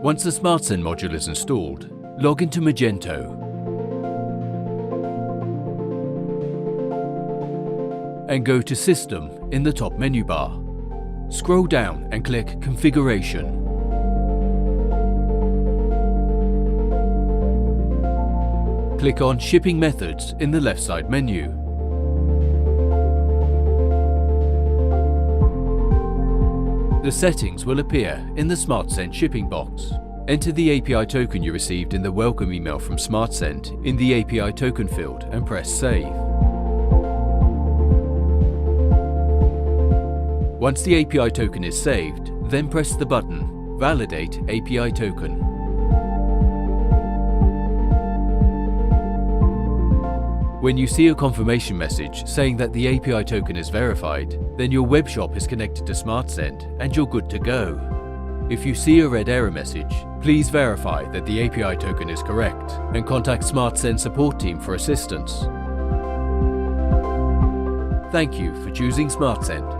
Once the SmartSend module is installed, log into Magento and go to System in the top menu bar. Scroll down and click Configuration. Click on Shipping Methods in the left side menu. The settings will appear in the SmartSend shipping box. Enter the API token you received in the welcome email from SmartSend in the API token field and press Save. Once the API token is saved, then press the button Validate API Token. When you see a confirmation message saying that the API token is verified, then your webshop is connected to SmartSend and you're good to go. If you see a red error message, please verify that the API token is correct and contact SmartSend support team for assistance. Thank you for choosing SmartSend.